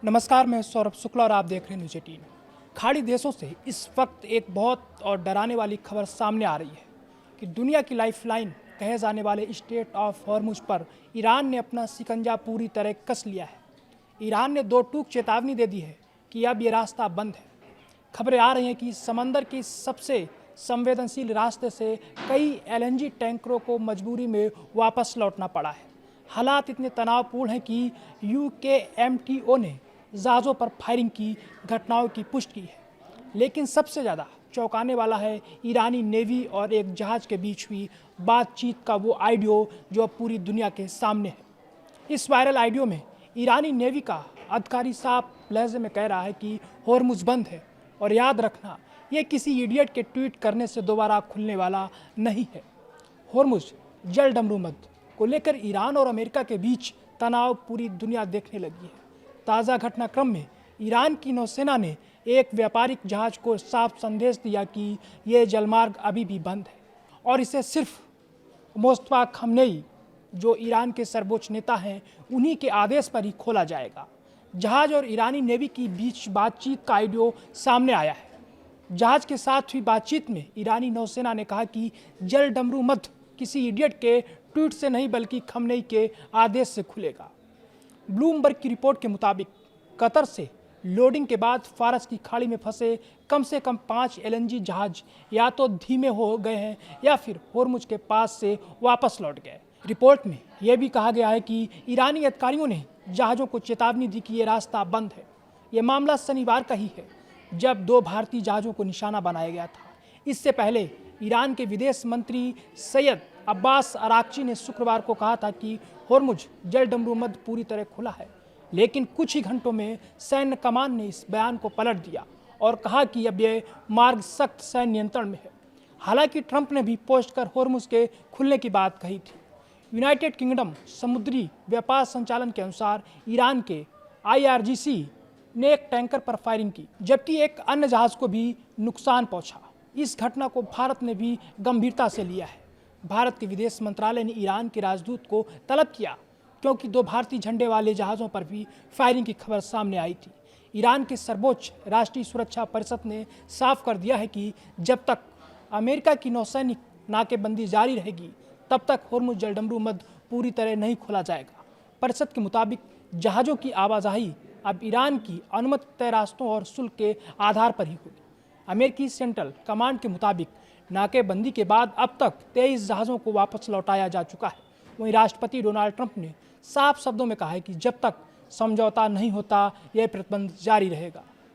नमस्कार, मैं सौरभ शुक्ला और आप देख रहे हैं न्यूज़ 18। खाड़ी देशों से इस वक्त एक बहुत और डराने वाली खबर सामने आ रही है कि दुनिया की लाइफलाइन कहे जाने वाले स्ट्रेट ऑफ हॉर्मुज पर ईरान ने अपना शिकंजा पूरी तरह कस लिया है। ईरान ने दो टूक चेतावनी दे दी है कि अब ये रास्ता बंद है। खबरें आ रही हैं कि समंदर के सबसे संवेदनशील रास्ते से कई एलएनजी टैंकरों को मजबूरी में वापस लौटना पड़ा है। हालात इतने तनावपूर्ण हैं कि यूकेएमटीओ ने जहाज़ों पर फायरिंग की घटनाओं की पुष्टि की है। लेकिन सबसे ज़्यादा चौंकाने वाला है ईरानी नेवी और एक जहाज़ के बीच हुई बातचीत का वो ऑडियो जो अब पूरी दुनिया के सामने है। इस वायरल ऑडियो में ईरानी नेवी का अधिकारी साफ लहजे में कह रहा है कि हॉर्मुज बंद है और याद रखना ये किसी इडियट के ट्वीट करने से दोबारा खुलने वाला नहीं है। हॉर्मुज जल डमरूमद को लेकर ईरान और अमेरिका के बीच तनाव पूरी दुनिया देखने लगी है। ताज़ा घटनाक्रम में ईरान की नौसेना ने एक व्यापारिक जहाज को साफ संदेश दिया कि यह जलमार्ग अभी भी बंद है और इसे सिर्फ मुस्तफा खमेनी जो ईरान के सर्वोच्च नेता हैं उन्हीं के आदेश पर ही खोला जाएगा। जहाज और ईरानी नेवी की बीच बातचीत का ऑडियो सामने आया है। जहाज के साथ हुई बातचीत में ईरानी नौसेना ने कहा कि जल डमरूमद किसी इडियट के ट्वीट से नहीं बल्कि खमेनी के आदेश से खुलेगा। ब्लूमबर्ग की रिपोर्ट के मुताबिक कतर से लोडिंग के बाद फारस की खाड़ी में फंसे कम से कम 5 एलएनजी जहाज या तो धीमे हो गए हैं या फिर हॉर्मुज के पास से वापस लौट गए। रिपोर्ट में यह भी कहा गया है कि ईरानी अधिकारियों ने जहाज़ों को चेतावनी दी कि ये रास्ता बंद है। ये मामला शनिवार का ही है जब 2 भारतीय जहाज़ों को निशाना बनाया गया था। इससे पहले ईरान के विदेश मंत्री सैयद अब्बास अराक्ची ने शुक्रवार को कहा था कि हॉर्मुज जल डमरूमद पूरी तरह खुला है। लेकिन कुछ ही घंटों में सैन्य कमान ने इस बयान को पलट दिया और कहा कि अब यह मार्ग सख्त सैन्य नियंत्रण में है। हालांकि ट्रंप ने भी पोस्ट कर हॉर्मुज के खुलने की बात कही थी। यूनाइटेड किंगडम समुद्री व्यापार संचालन के अनुसार ईरान के IRGC ने एक टैंकर पर फायरिंग की जबकि एक अन्य जहाज को भी नुकसान पहुंचा। इस घटना को भारत ने भी गंभीरता से लिया है। भारत के विदेश मंत्रालय ने ईरान के राजदूत को तलब किया क्योंकि 2 भारतीय झंडे वाले जहाज़ों पर भी फायरिंग की खबर सामने आई थी। ईरान के सर्वोच्च राष्ट्रीय सुरक्षा परिषद ने साफ कर दिया है कि जब तक अमेरिका की नौसैनिक नाकेबंदी जारी रहेगी तब तक हॉर्मुज जल डमरूमद पूरी तरह नहीं खोला जाएगा। परिषद के मुताबिक जहाज़ों की आवाजाही अब ईरान की अनुमति तय रास्तों और शुल्क के आधार पर ही होगी। अमेरिकी सेंट्रल कमांड के मुताबिक नाकेबंदी के बाद अब तक 23 जहाज़ों को वापस लौटाया जा चुका है। वहीं राष्ट्रपति डोनाल्ड ट्रंप ने साफ शब्दों में कहा है कि जब तक समझौता नहीं होता यह प्रतिबंध जारी रहेगा।